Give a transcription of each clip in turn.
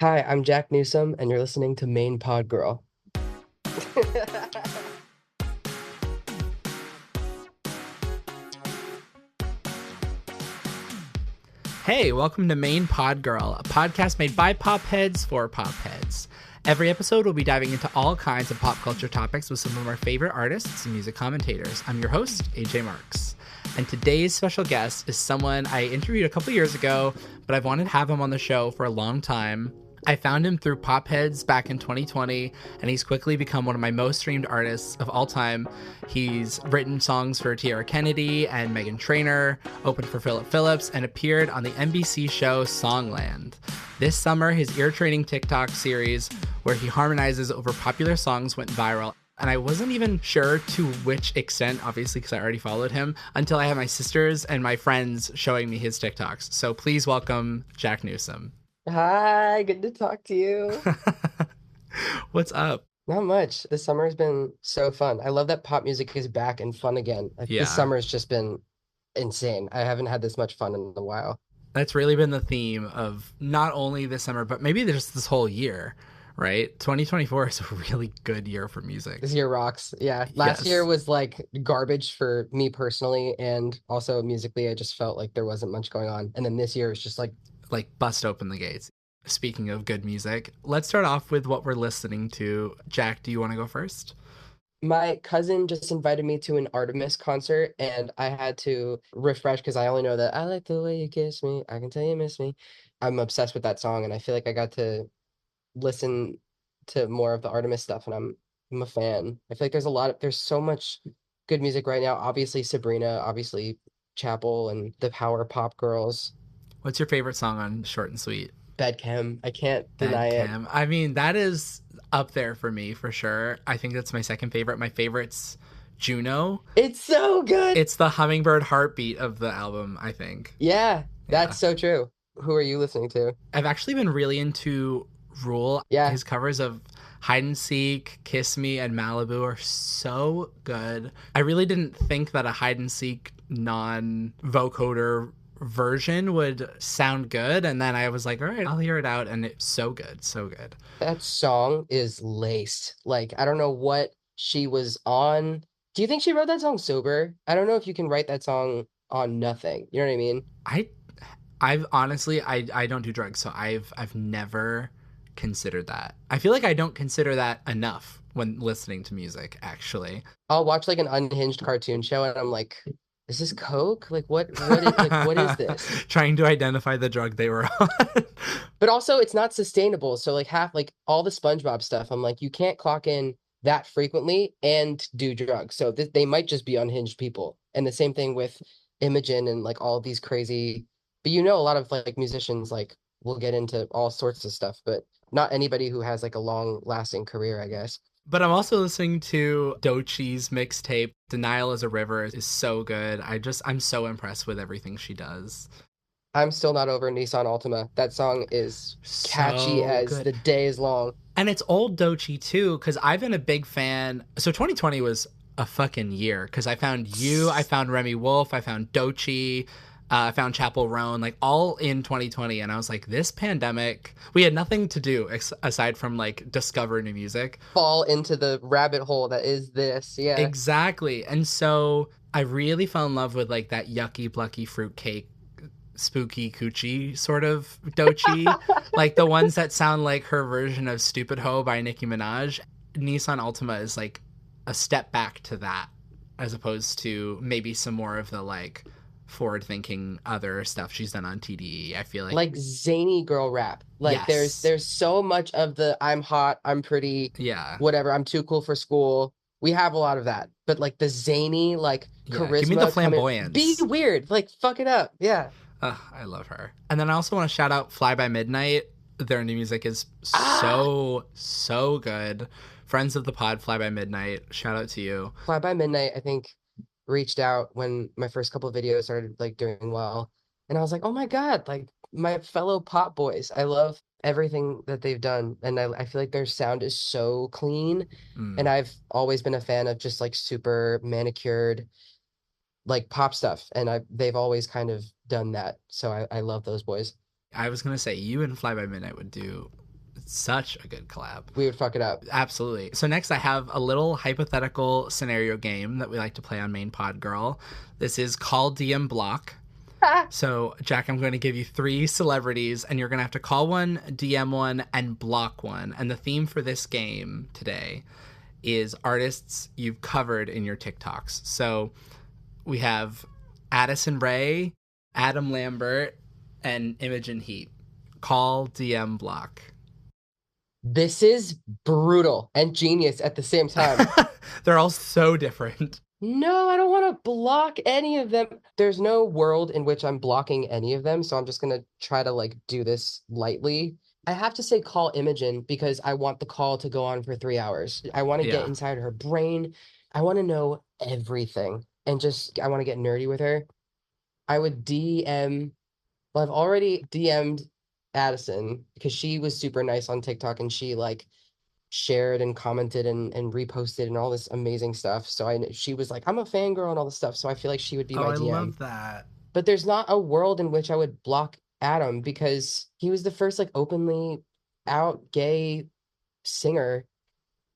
Hi, I'm Jack Newsome, and you're listening to Main Pod Girl. Hey, welcome to Main Pod Girl, a podcast made by Popheads for Popheads. Every episode, we'll be diving into all kinds of pop culture topics with some of our favorite artists and music commentators. I'm your host, AJ Marks. And today's special guest is someone I interviewed a couple years ago, but I've wanted to have him on the show for a long time. I found him through Popheads back in 2020, and he's quickly become one of my most streamed artists of all time. He's written songs for Tiara Kennedy and Meghan Trainor, opened for Philip Phillips, and appeared on the NBC show Songland. This summer, his ear-training TikTok series, where he harmonizes over popular songs, went viral. And I wasn't even sure to which extent, obviously, because I already followed him, until I had my sisters and my friends showing me his TikToks. So please welcome Jack Newsome. Hi, good to talk to you. What's up? Not much. This summer has been so fun. I love that pop music is back and fun again. This Yeah, summer has just been insane. I haven't had this much fun in a while. that's really been the theme of not only this summer, but maybe just this whole year, right? 2024 is a really good year for music. This year rocks. Yeah, last Yes, year was like garbage for me personally, and also musically, I just felt like there wasn't much going on. And then this year is just like, like bust open the gates. Speaking of good music, let's start off with what we're listening to. Jack, do you want to go first? my cousin just invited me to an Artemis concert, and I had to refresh because I only know that I like the way you kiss me. I can tell you miss me. I'm obsessed with that song, and I feel like I got to listen to more of the Artemis stuff, and I'm a fan. I feel like there's so much good music right now. Obviously Sabrina, obviously Chapel, and the Power Pop Girls. What's your favorite song on Short and Sweet? Bedchem, I can't deny it. Bedcam. I mean, that is up there for me for sure. I think that's my second favorite. My favorite's Juno. It's so good. It's the hummingbird heartbeat of the album, I think. Yeah, Yeah. that's so true. Who are you listening to? I've actually been really into Rule. Yeah. His covers of Hide and Seek, Kiss Me, and Malibu are so good. I really didn't think that a hide and seek non-vocoder version would sound good, and then I was like, all right, I'll hear it out, and it's so good, so good. That song is laced. Like, I don't know what she was on. Do you think she wrote that song sober? I don't know if you can write that song on nothing. You know what I mean? I I've honestly I don't do drugs, so I've never considered that. I feel like I don't consider that enough when listening to music, actually. I'll watch like an unhinged cartoon show and I'm like, is this Coke? Like what is this? Trying to identify the drug they were on. But also it's not sustainable. So like half like all the SpongeBob stuff, I'm like, you can't clock in that frequently and do drugs. So they might just be unhinged people. And the same thing with Imogen and like all these crazy, but a lot of like musicians like will get into all sorts of stuff, but not anybody who has like a long lasting career, I guess. But I'm also listening to Dochi's mixtape. Denial is a River is so good. I'm so impressed with everything she does. I'm still not over Nissan Altima. That song is catchy So as good. the day is long. And it's old Dochi too, because I've been a big fan. So 2020 was a fucking year because I found you, I found Remy Wolf, I found Dochi, I found Chapel Roan, like all in 2020. And I was like, this pandemic, we had nothing to do aside from like discover new music. Fall into the rabbit hole that is this. Yeah. Exactly. And so I really fell in love with like that yucky, plucky fruitcake spooky coochie sort of dochi, like the ones that sound like her version of Stupid Ho by Nicki Minaj. Nissan Altima is like a step back to that, as opposed to maybe some more of the like forward thinking other stuff she's done on TDE. I feel Like zany girl rap. Like yes. there's so much of the I'm hot, I'm pretty, Yeah. whatever, I'm too cool for school. We have a lot of that. But like the zany, like Yeah. Give me the charisma coming, be flamboyance. weird, like fuck it up. Yeah. I love her. And then I also want to shout out Fly By Midnight. Their new music is Ah, so good. Friends of the pod, Fly By Midnight. Shout out to you. Fly By Midnight, I think, reached out when my first couple of videos started like doing well. And I was like, oh my God, like my fellow pop boys. I love everything that they've done. And I feel like their sound is so clean. And Mm. I've always been a fan of just like super manicured like pop stuff. And they've always kind of done that. So I love those boys. I was gonna say you and Fly By Midnight would do Such a good collab. We would fuck it up. Absolutely. So next I have a little hypothetical scenario game that we like to play on Main Pod Girl. This is Call DM Block. So, Jack, I'm going to give you 3 celebrities, and you're going to have to call one, DM one, and block one. And the theme for this game today is artists you've covered in your TikToks. So, we have Addison Rae, Adam Lambert, and Imogen Heap. Call, DM, block. This is brutal and genius at the same time. They're all so different. No, I don't want to block any of them. There's no world in which I'm blocking any of them, so I'm just gonna try to like do this lightly. I have to say call Imogen because I want the call to go on for 3 hours. I want to get inside her brain. I want to know everything and just I want to get nerdy with her. I would DM, well, I've already DM'd Addison because she was super nice on TikTok and she like shared and commented and reposted and all this amazing stuff. So she was like, I'm a fangirl and all this stuff. So I feel like she would be my I DM. love that. But there's not a world in which I would block Adam because he was the first like openly out gay singer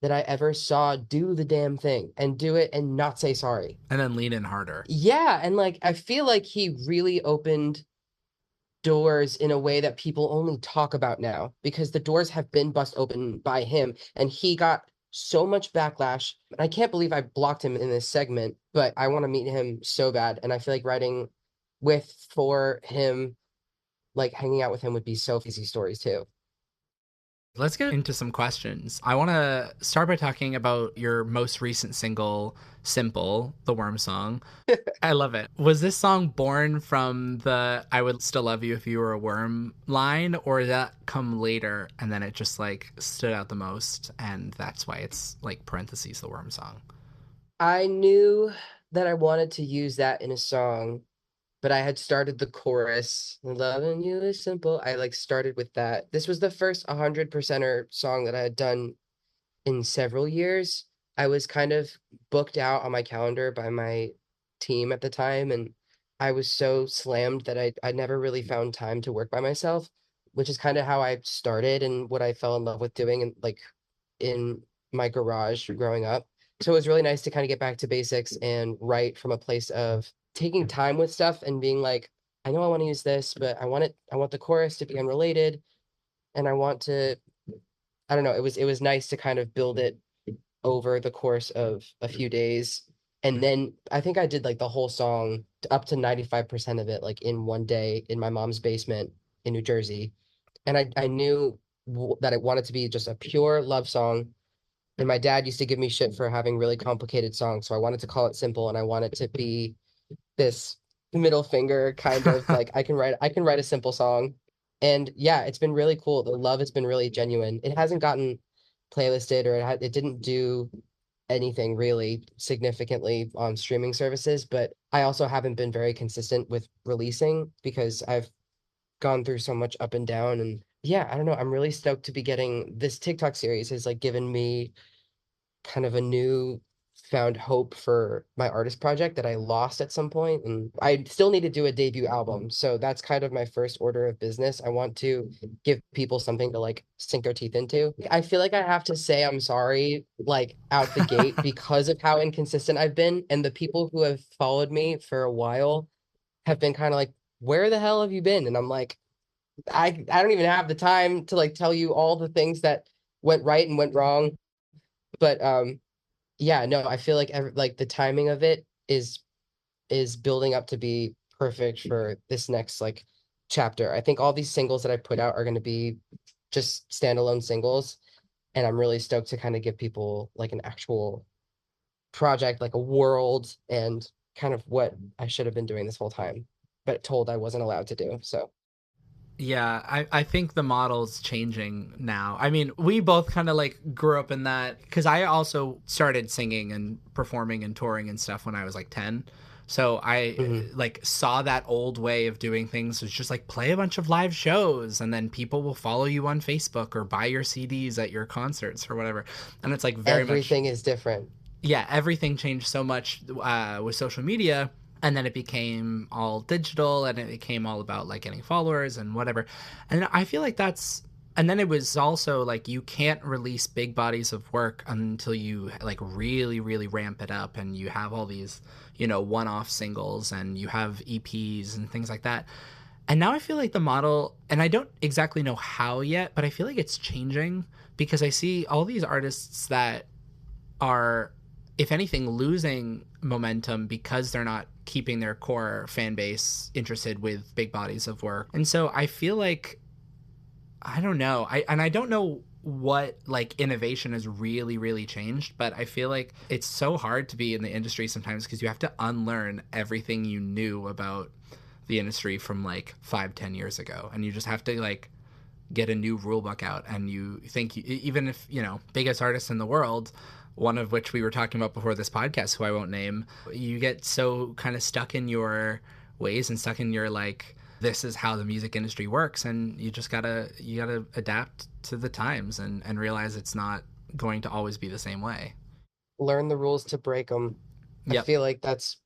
that I ever saw do the damn thing and do it and not say sorry. And then lean in harder. Yeah. And like, I feel like he really opened doors in a way that people only talk about now because the doors have been bust open by him and he got so much backlash. And I can't believe I blocked him in this segment, but I want to meet him so bad. And I feel like writing for him, like hanging out with him would be so easy stories too. Let's get into some questions. I want to start by talking about your most recent single, Simple, the Worm song. I love it. Was this song born from the I would still love you if you were a worm line, or did that come later and then it just like stood out the most and that's why it's like parentheses, the worm song? I knew that I wanted to use that in a song, but I had started the chorus. Loving you is simple. I like started with that. This was the first 100%er song that I had done in several years. I was kind of booked out on my calendar by my team at the time, and I was so slammed that I never really found time to work by myself, which is kind of how I started and what I fell in love with doing and like in my garage growing up. So it was really nice to kind of get back to basics and write from a place of taking time with stuff and being like, I know I want to use this, but I want the chorus to be unrelated. And I want to, I don't know, it was nice to kind of build it over the course of a few days. And then I think I did like the whole song up to 95% of it, like in one day in my mom's basement in New Jersey. And I knew that I wanted to be just a pure love song. And my dad used to give me shit for having really complicated songs. So I wanted to call it simple and I wanted to be this middle finger kind of like I can write a simple song. And yeah, it's been really cool. The love has been really genuine. It hasn't gotten playlisted or it didn't do anything really significantly on streaming services, but I also haven't been very consistent with releasing because I've gone through so much up and down. And yeah, I don't know. I'm really stoked to be getting this TikTok series has like given me kind of a new found hope for my artist project that I lost at some point, and I still need to do a debut album. So that's kind of my first order of business. I want to give people something to like sink their teeth into. I feel like I have to say I'm sorry like out the gate because of how inconsistent I've been, and the people who have followed me for a while have been kind of like, where the hell have you been? And I'm like, I don't even have the time to like tell you all the things that went right and went wrong. But yeah, no, I feel like like the timing of it is building up to be perfect for this next like chapter. I think all these singles that I put out are going to be just standalone singles, and I'm really stoked to kind of give people like an actual project, like a world, and kind of what I should have been doing this whole time, but told I wasn't allowed to do. So Yeah, I think the model's changing now. I mean, we both kind of like grew up in that because I also started singing and performing and touring and stuff when I was like 10. So I like saw that old way of doing things was just like play a bunch of live shows and then people will follow you on Facebook or buy your CDs at your concerts or whatever. And it's like everything is different. Yeah, everything changed so much with social media. And then it became all digital and it became all about like getting followers and whatever. And I feel like that's And then it was also like you can't release big bodies of work until you like really really ramp it up and you have all these, one-off singles and you have EPs and things like that. And now I feel like the model, and I don't exactly know how yet, but I feel like it's changing because I see all these artists that are, if anything, losing momentum because they're not keeping their core fan base interested with big bodies of work. And so I feel like, I don't know. I don't know what like innovation has really really changed, but I feel like it's so hard to be in the industry sometimes because you have to unlearn everything you knew about the industry from like 5-10 years ago, and you just have to like get a new rule book out. And you think even if biggest artists in the world, one of which we were talking about before this podcast, who I won't name, you get so kind of stuck in your ways and stuck in your like, this is how the music industry works, and you gotta adapt to the times and realize it's not going to always be the same way. Learn the rules to break them. I Yep. feel like that's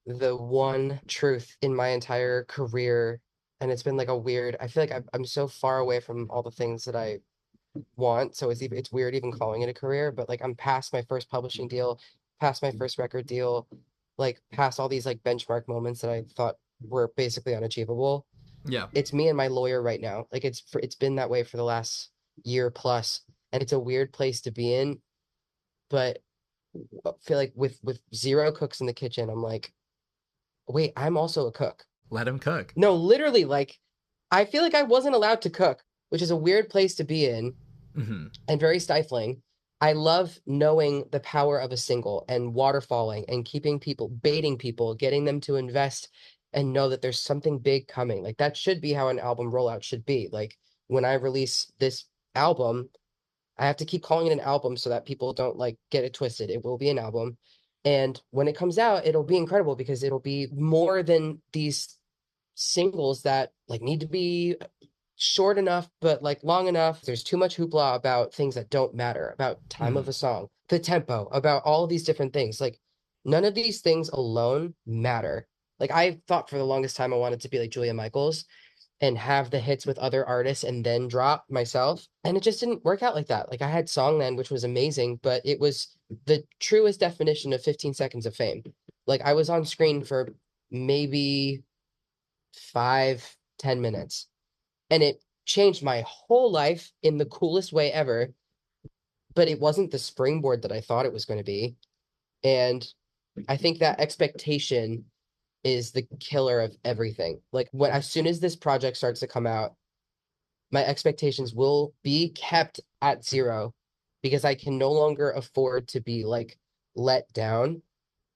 the one truth in my entire career. And it's been like a weird, I feel like I'm so far away from all the things that I want. So it's weird even calling it a career, but like I'm past my first publishing deal, past my first record deal, like past all these like benchmark moments that I thought were basically unachievable. Yeah. It's me and my lawyer right now. Like it's been that way for the last year plus, and it's a weird place to be in, but I feel like with zero cooks in the kitchen, I'm like, wait, I'm also a cook. Let him cook. No, literally, like I feel like I wasn't allowed to cook, which is a weird place to be in Hmm. and very stifling. I love knowing the power of a single and waterfalling and keeping people, baiting people, getting them to invest and know that there's something big coming. Like that should be how an album rollout should be. Like when I release this album, I have to keep calling it an album so that people don't like get it twisted. It will be an album. And when it comes out, it'll be incredible because it'll be more than these singles that like need to be short enough, but like long enough. There's too much hoopla about things that don't matter, about time of Hmm. a song, the tempo, about all of these different things. Like none of these things alone matter. Like I thought for the longest time I wanted to be like Julia Michaels and have the hits with other artists and then drop myself. And it just didn't work out like that. Like I had Songland, which was amazing, but it was the truest definition of 15 seconds of fame. Like I was on screen for maybe 5, 10 minutes. And it changed my whole life in the coolest way ever. But it wasn't the springboard that I thought it was going to be. And I think that expectation is the killer of everything. Like when as soon as this project starts to come out, my expectations will be kept at zero because I can no longer afford to be like let down.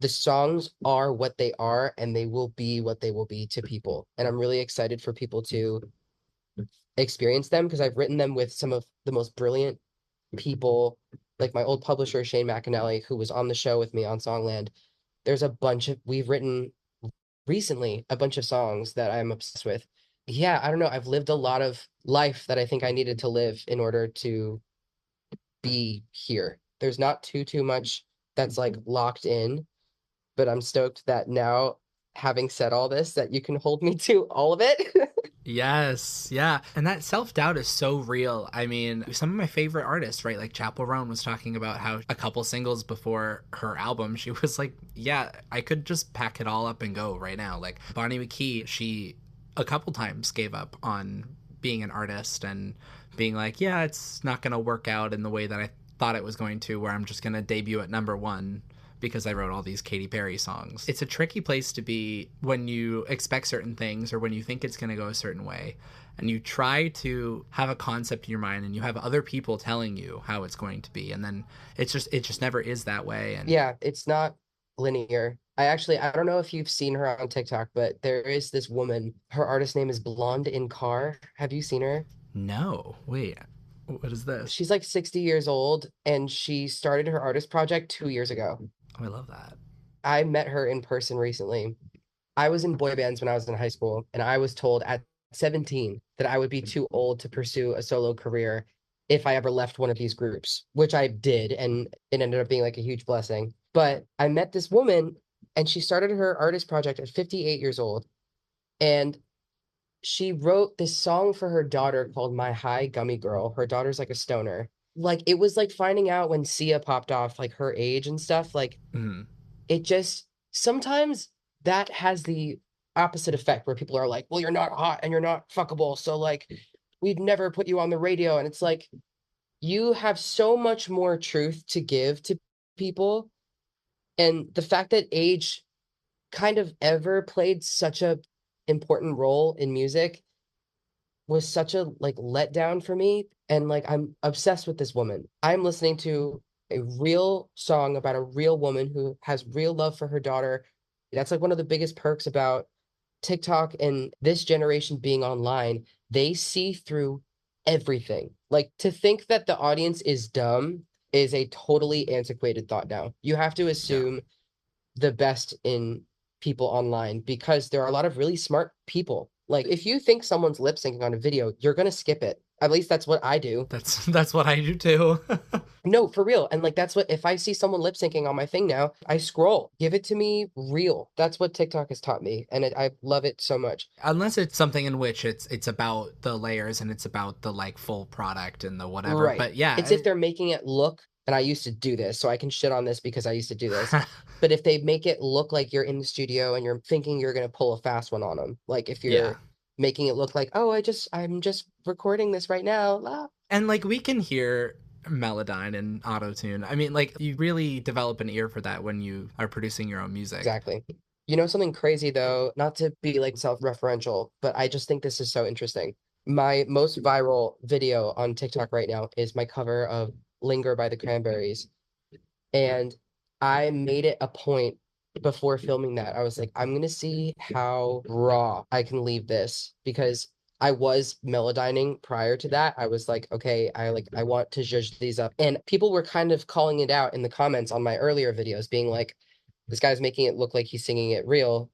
The songs are what they are and they will be what they will be to people. And I'm really excited for people to experience them because I've written them with some of the most brilliant people, like my old publisher, Shane McAnally, who was on the show with me on Songland. We've written recently a bunch of songs that I'm obsessed with. Yeah, I don't know. I've lived a lot of life that I think I needed to live in order to be here. There's not too much that's like locked in, but I'm stoked that now, having said all this, that you can hold me to all of it. Yes, yeah. And that self doubt is so real. I mean, some of my favorite artists, right? Like Chappell Roan was talking about how a couple singles before her album, she was like, yeah, I could just pack it all up and go right now. Like Bonnie McKee, she a couple times gave up on being an artist and being like, yeah, it's not going to work out in the way that I thought it was going to, where I'm just going to debut at number one because I wrote all these Katy Perry songs. It's a tricky place to be when you expect certain things or when you think it's going to go a certain way and you try to have a concept in your mind and you have other people telling you how it's going to be, and then it just never is that way. And Yeah, it's not linear. I don't know if you've seen her on TikTok, but there is this woman. Her artist name is Blonde in Car. Have you seen her? no, wait, what is this? She's like 60 years old and she started her artist project 2 years ago. Oh, I love that. I met her in person recently. I was in boy bands when I was in high school, and I was told at 17 that I would be too old to pursue a solo career if I ever left one of these groups, which I did, and it ended up being like a huge blessing. But I met this woman, and she started her artist project at 58 years old. And she wrote this song for her daughter called My High Gummy Girl. Her daughter's like a stoner. Like it was like finding out when Sia popped off, like her age and stuff. Like Mhm. it just sometimes that has the opposite effect where people are like, well, you're not hot and you're not fuckable. So like we'd never put you on the radio. And it's like you have so much more truth to give to people. And the fact that age kind of ever played such a important role in music was such a like letdown for me. And like I'm obsessed with this woman. I'm listening to a real song about a real woman who has real love for her daughter. That's like one of the biggest perks about TikTok and this generation being online. They see through everything. Like to think that the audience is dumb is a totally antiquated thought now. You have to Yeah. assume the best in people online because there are a lot of really smart people. Like if you think someone's lip syncing on a video, you're gonna skip it. At least that's what I do. That's what I do too. No, for real. And like that's what if I see someone lip syncing on my thing now, I scroll. Give it to me real. That's what TikTok has taught me, and I love it so much. Unless it's something in which it's about the layers and it's about the like full product and the whatever. Right. But yeah, It's if they're making it look, and I used to do this, so I can shit on this because I used to do this. But if they make it look like you're in the studio and you're thinking you're gonna pull a fast one on them, like if yeah. you're making it look like, oh, I'm just recording this right now. La. And like we can hear Melodyne and autotune. I mean, like you really develop an ear for that when you are producing your own music. Exactly. You know something crazy though, not to be like self-referential, but I just think this is so interesting. My most viral video on TikTok right now is my cover of Linger by the Cranberries. And I made it a point before filming that. I was like, I'm gonna see how raw I can leave this because I was melodyning prior to that. I was like, okay, I want to judge these up. And people were kind of calling it out in the comments on my earlier videos, being like, this guy's making it look like he's singing it real.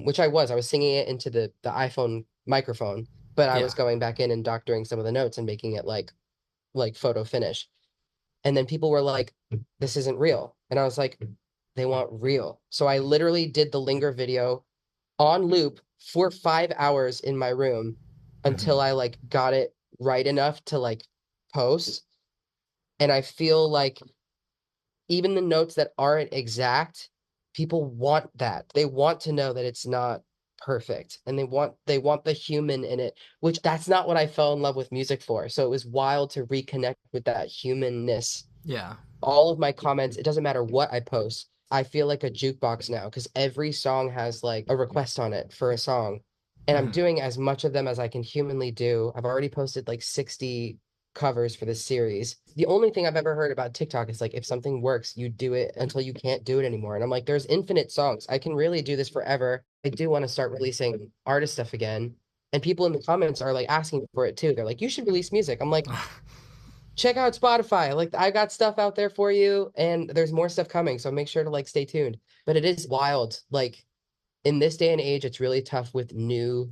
Which I was. I was singing it into the iPhone microphone, but I was Yeah. going back in and doctoring some of the notes and making it like photo finish. And then people were like, this isn't real. And I was like, they want real. So I literally did the Linger video on loop for 5 hours in my room Hmm. until I like got it right enough to like post. And I feel like even the notes that aren't exact, people want that. They want to know that it's not perfect and they want the human in it, which that's not what I fell in love with music for. So it was wild to reconnect with that humanness. Yeah. All of my comments, it doesn't matter what I post. I feel like a jukebox now because every song has like a request on it for a song. And I'm Hmm. doing as much of them as I can humanly do. I've already posted like 60 covers for this series. The only thing I've ever heard about TikTok is like if something works, you do it until you can't do it anymore. And I'm like, there's infinite songs. I can really do this forever. I do want to start releasing artist stuff again. And people in the comments are like asking for it too. They're like, you should release music. I'm like, check out Spotify. Like I got stuff out there for you and there's more stuff coming. So make sure to like stay tuned. But it is wild. Like in this day and age, it's really tough with new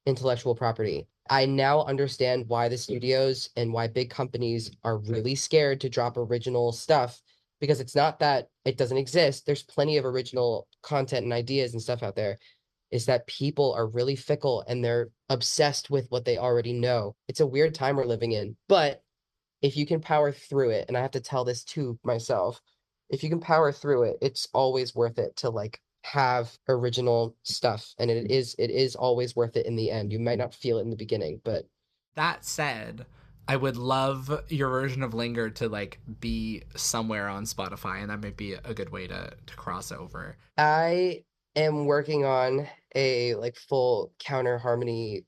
intellectual property. I now understand why the studios and why big companies are really scared to drop original stuff because it's not that it doesn't exist. There's plenty of original content and ideas and stuff out there. Is that people are really fickle and they're obsessed with what they already know. It's a weird time we're living in, but if you can power through it, and I have to tell this to myself, if you can power through it, it's always worth it to like have original stuff. And it is always worth it in the end. You might not feel it in the beginning, but That said, I would love your version of Linger to like be somewhere on Spotify, and that might be a good way to cross over. I am working on a like full counter harmony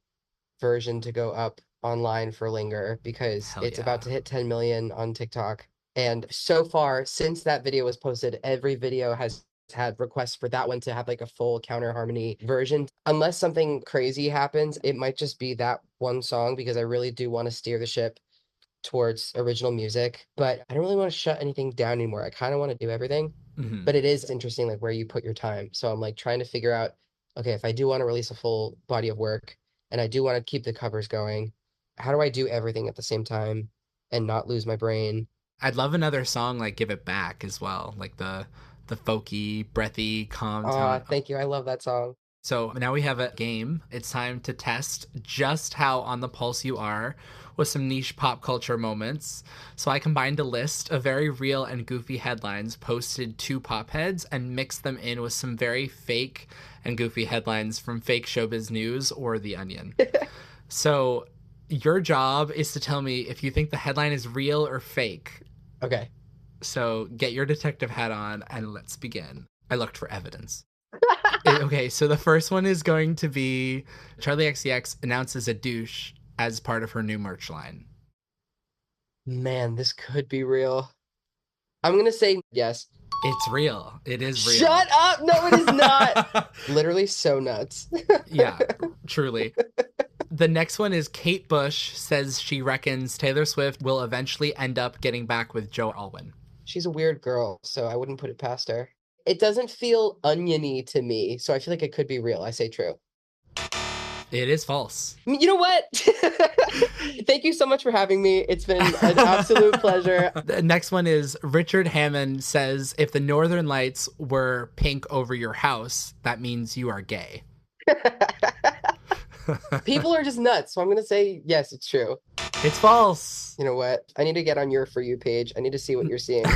version to go up online for Linger because Hell it's yeah. about to hit 10 million on TikTok. And so far, since that video was posted, every video has had requests for that one to have like a full counter harmony version. Unless something crazy happens, it might just be that one song because I really do want to steer the ship towards original music, but I don't really want to shut anything down anymore. I kind of want to do everything, Hmm. but it is interesting like where you put your time. So I'm like trying to figure out, okay, if I do want to release a full body of work and I do want to keep the covers going, how do I do everything at the same time and not lose my brain? I'd love another song like "Give It Back" as well, like the folky, breathy, calm tone. Thank you. I love that song. So now we have a game. It's time to test just how on the pulse you are with some niche pop culture moments. So I combined a list of very real and goofy headlines posted to Popheads and mixed them in with some very fake and goofy headlines from fake showbiz news or The Onion. So your job is to tell me if you think the headline is real or fake. Okay. So get your detective hat on and let's begin. I looked for evidence. Okay, so the first one is going to be Charlie XCX announces a douche as part of her new merch line. Man, this could be real. I'm gonna say yes. It's real. It is real. Shut up! No, it is not. Literally so nuts. Yeah, truly. The next one is Kate Bush says she reckons Taylor Swift will eventually end up getting back with Joe Alwyn. She's a weird girl, so I wouldn't put it past her. It doesn't feel oniony to me, so I feel like it could be real. I say true. It is false. You know what? Thank you so much for having me. It's been an absolute pleasure. The next one is Richard Hammond says if the Northern Lights were pink over your house, that means you are gay. People are just nuts, so I'm going to say yes, it's true. It's false. You know what? I need to get on your For You page. I need to see what you're seeing.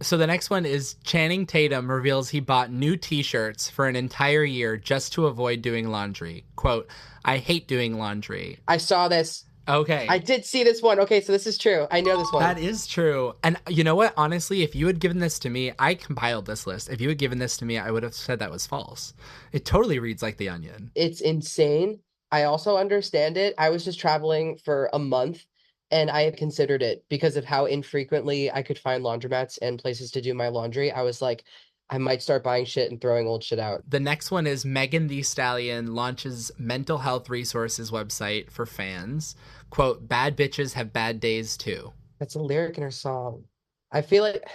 So the next one is Channing Tatum reveals he bought new t-shirts for an entire year just to avoid doing laundry. Quote, I hate doing laundry. I saw this. Okay. I did see this one. Okay, so this is true. I know this one. That is true. And you know what? Honestly, if you had given this to me, I compiled this list. If you had given this to me, I would have said that was false. It totally reads like The Onion. It's insane. I also understand it. I was just traveling for a month and I had considered it because of how infrequently I could find laundromats and places to do my laundry. I was like, I might start buying shit and throwing old shit out. The next one is Megan Thee Stallion launches mental health resources website for fans. Quote, bad bitches have bad days too. That's a lyric in her song. I feel like,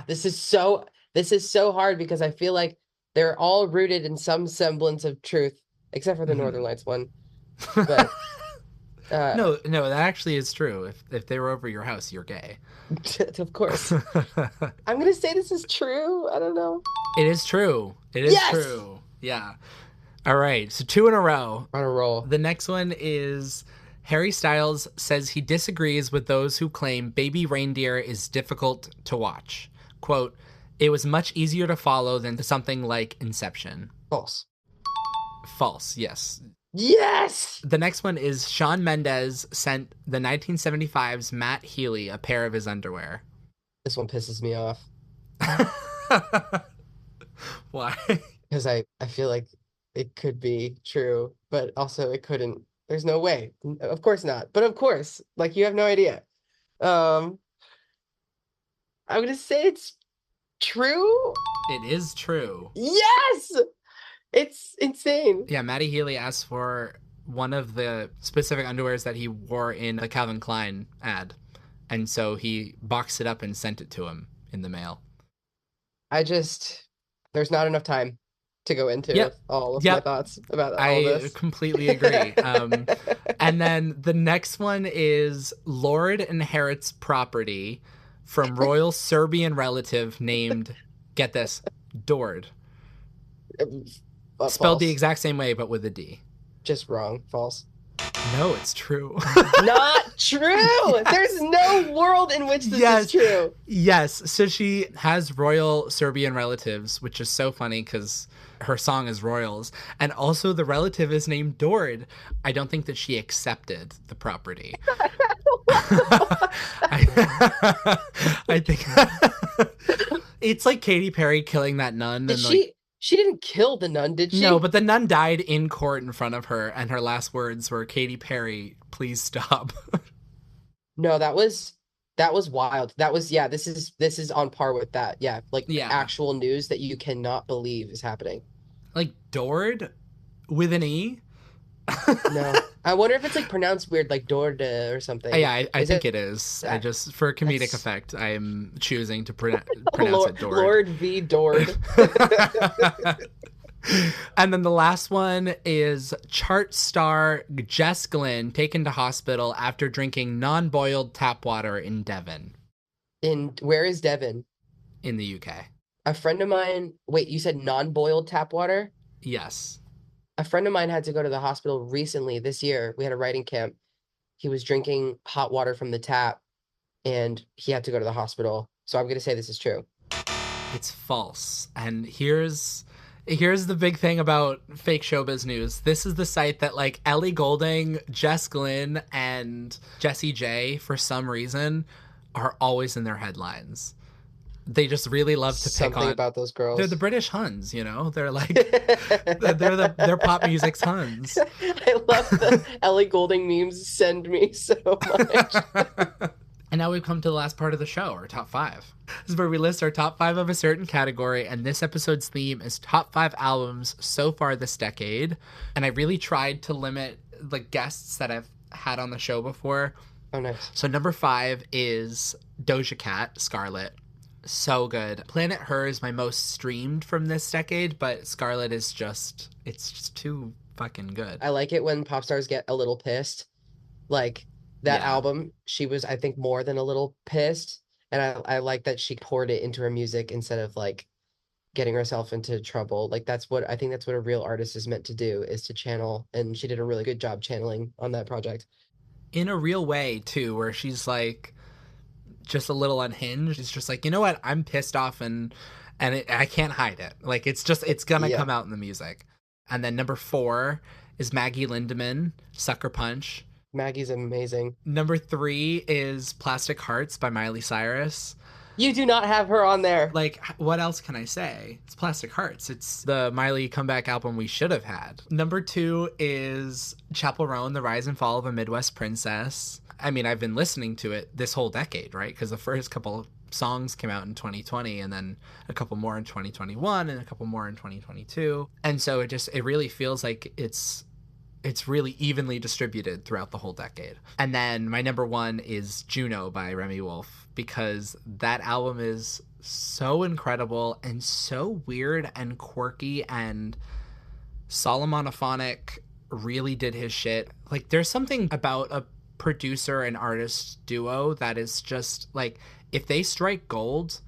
this is so hard because I feel like they're all rooted in some semblance of truth, except for the Northern Lights one. But no, that actually is true. If they were over your house, you're gay. Of course. I'm gonna say this is true. I don't know. It is true. It is true. Yeah. All right. So 2 in a row. On a roll. The next one is Harry Styles says he disagrees with those who claim Baby Reindeer is difficult to watch. Quote, it was much easier to follow than something like Inception. False. False, yes. Yes! The next one is Shawn Mendes sent the 1975's Matt Healy a pair of his underwear. This one pisses me off. Why? Because I feel like it could be true, but also it couldn't. There's no way. Of course not. But of course, like you have no idea. I'm gonna say it's true. It is true. Yes! It's insane. Yeah, Matty Healy asked for one of the specific underwears that he wore in the Calvin Klein ad. And so he boxed it up and sent it to him in the mail. There's not enough time to go into all of my thoughts about all this. I completely agree. And then the next one is Lord inherits property from royal Serbian relative named, get this, Dord. Spelled the exact same way, but with a D. Just wrong. False. No, it's true. Not true! There's no world in which this is true. Yes. So she has royal Serbian relatives, which is so funny because her song is Royals. And also the relative is named Dord. I don't think that she accepted the property. I think it's like Katy Perry killing that nun. She didn't kill the nun, did she? No, but the nun died in court in front of her, and her last words were, Katy Perry, please stop. No, that was wild. This is on par with that. Yeah, actual news that you cannot believe is happening. Like Dord with an E? No. I wonder if it's like pronounced weird, like Dorda or something. Yeah, I think it is. I just, for comedic effect, I am choosing to pronounce it Dord. Lord V. Dord. And then the last one is chart star Jess Glynn taken to hospital after drinking non-boiled tap water in Devon. Where is Devon? In the UK. A friend of mine, wait, you said non-boiled tap water? Yes. A friend of mine had to go to the hospital recently this year. We had a writing camp. He was drinking hot water from the tap and he had to go to the hospital. So I'm going to say this is true. It's false. And here's the big thing about fake showbiz news. This is the site that like Ellie Goulding, Jess Glynn, and Jessie J for some reason are always in their headlines. They just really love to pick Something on. about those They're the girls. British Huns, you know. They're like they're pop music's Huns. I love the Ellie Goulding memes send me so much. And now we've come to the last part of the show, our top five. This is where we list our top five of a certain category, and this episode's theme is top five albums so far this decade. And I really tried to limit the guests that I've had on the show before. Oh, nice. So number five is Doja Cat, Scarlet. So good. Planet Her is my most streamed from this decade, but Scarlet is it's just too fucking good. I like it when pop stars get a little pissed. Like that Yeah. album, she was, I think, more than a little pissed. And I like that she poured it into her music instead of like getting herself into trouble. Like I think that's what a real artist is meant to do, is to channel. And she did a really good job channeling on that project. In a real way, too, where she's like just a little unhinged. It's just like, you know what? I'm pissed off I can't hide it. Like it's gonna Yeah. come out in the music. And then number four is Maggie Lindemann, Sucker Punch. Maggie's amazing. Number three is Plastic Hearts by Miley Cyrus. You do not have her on there. Like, what else can I say? It's Plastic Hearts. It's the Miley comeback album we should have had. Number two is Chappell Roan, The Rise and Fall of a Midwest Princess. I mean, I've been listening to it this whole decade, right? Because the first couple of songs came out in 2020 and then a couple more in 2021 and a couple more in 2022. And so it really feels like it's really evenly distributed throughout the whole decade. And then my number one is Juno by Remy Wolf, because that album is so incredible and so weird and quirky, and Solomonophonic really did his shit. Like, there's something about a producer and artist duo that is just like, if they strike gold,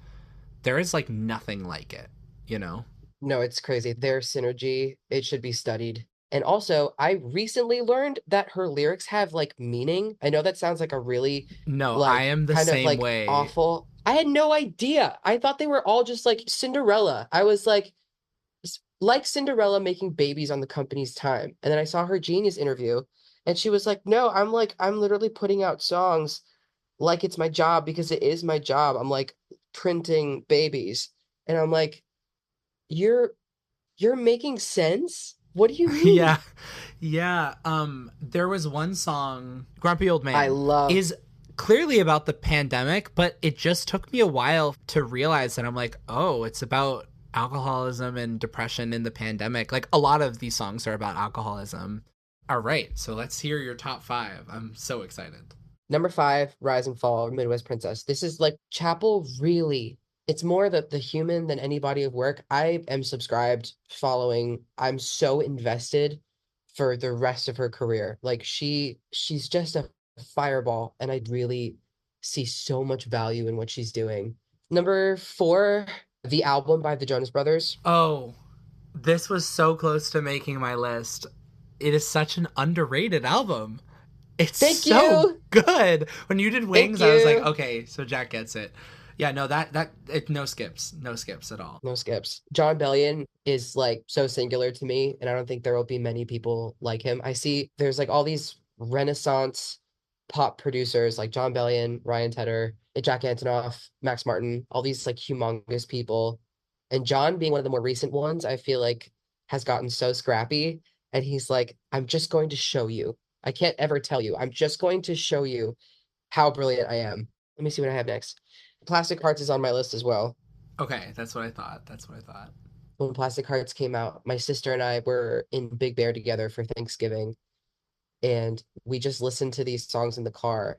there is like nothing like it, you know? No, it's crazy. Their synergy, it should be studied. And also, I recently learned that her lyrics have like meaning. I know that sounds like a really No, I like am the kind of same like way. awful. I had no idea. I thought they were all just like Cinderella. I was like like Cinderella making babies on the company's time. And then I saw her Genius interview and she was like, "No, I'm literally putting out songs like it's my job because it is my job. I'm like printing babies." And I'm like, "You're you're making sense? What do you Yeah. mean?" Yeah. There was one song, Grumpy Old I Man, love is clearly about the pandemic, but it just took me a while to realize that I'm like, oh, it's about alcoholism and depression in the pandemic. Like, a lot of these songs are about alcoholism. All right, so let's hear your top five. I'm so excited. number five, Rise and Fall, Midwest Princess. This is like Chapel really. It's more the human than any body of work. I am subscribed, following. I'm so invested for the rest of her career. Like she's just a fireball, and I really see so much value in what she's doing. Number four, the album by the Jonas Brothers. Oh, this was so close to making my list. It is such an underrated album. It's Thank so you. good. When you did Thank Wings, I was like, you. okay, so Jack gets it. Yeah, no, no skips, no skips at all. No skips. John Bellion is like so singular to me, and I don't think there will be many people like him. I see there's like all these Renaissance pop producers like John Bellion, Ryan Tedder, Jack Antonoff, Max Martin, all these like humongous people. And John being one of the more recent ones, I feel like has gotten so scrappy. And he's like, I'm just going to show you. I can't ever tell you. I'm just going to show you how brilliant I am. Let me see what I have next. Plastic Hearts is on my list as well. Okay, that's what I thought. That's what I thought. When Plastic Hearts came out, my sister and I were in Big Bear together for Thanksgiving, and we just listened to these songs in the car.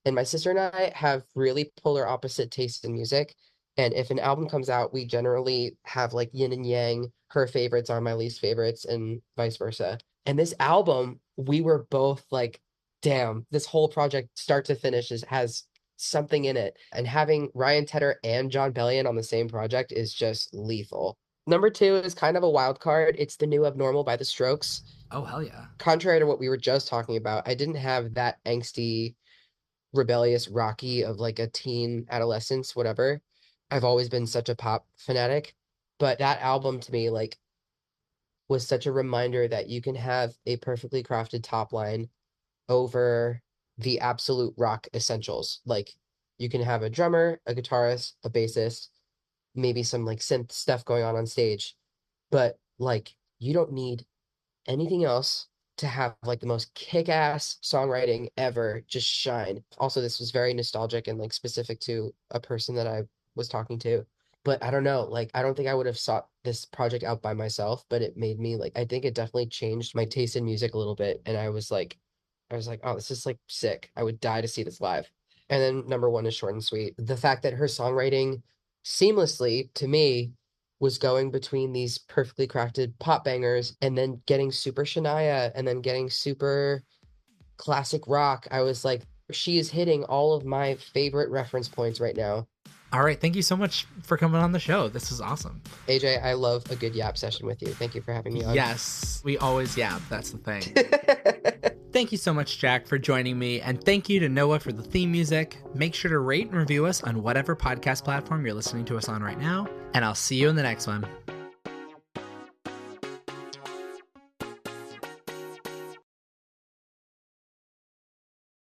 And my sister and I have really polar opposite tastes in music. And if an album comes out, we generally have like yin and yang. Her favorites are my least favorites, and vice versa. And this album, we were both like, damn, this whole project, start to finish, has something in it. And having Ryan Tedder and John Bellion on the same project is just lethal. Number two is kind of a wild card. It's The New Abnormal by The Strokes. Oh, hell yeah. Contrary to what we were just talking about, I didn't have that angsty, rebellious, rocky of like a teen adolescence, whatever. I've always been such a pop fanatic, but that album to me like was such a reminder that you can have a perfectly crafted top line over the absolute rock essentials. Like you can have a drummer, a guitarist, a bassist, maybe some like synth stuff going on stage, but like you don't need anything else to have like the most kick-ass songwriting ever just shine. Also, this was very nostalgic and like specific to a person that I was talking to. But I don't know, like I don't think I would have sought this project out by myself, but it made me like I think it definitely changed my taste in music a little bit. And I was like, oh, this is like sick. I would die to see this live. And then number one is Short and Sweet. The fact that her songwriting seamlessly to me was going between these perfectly crafted pop bangers and then getting super Shania and then getting super classic rock. I was like, she is hitting all of my favorite reference points right now. All right. Thank you so much for coming on the show. This is awesome. AJ, I love a good yap session with you. Thank you for having me on. Yes, we always yap. That's the thing. Thank you so much, Jack, for joining me. And thank you to Noah for the theme music. Make sure to rate and review us on whatever podcast platform you're listening to us on right now. And I'll see you in the next one.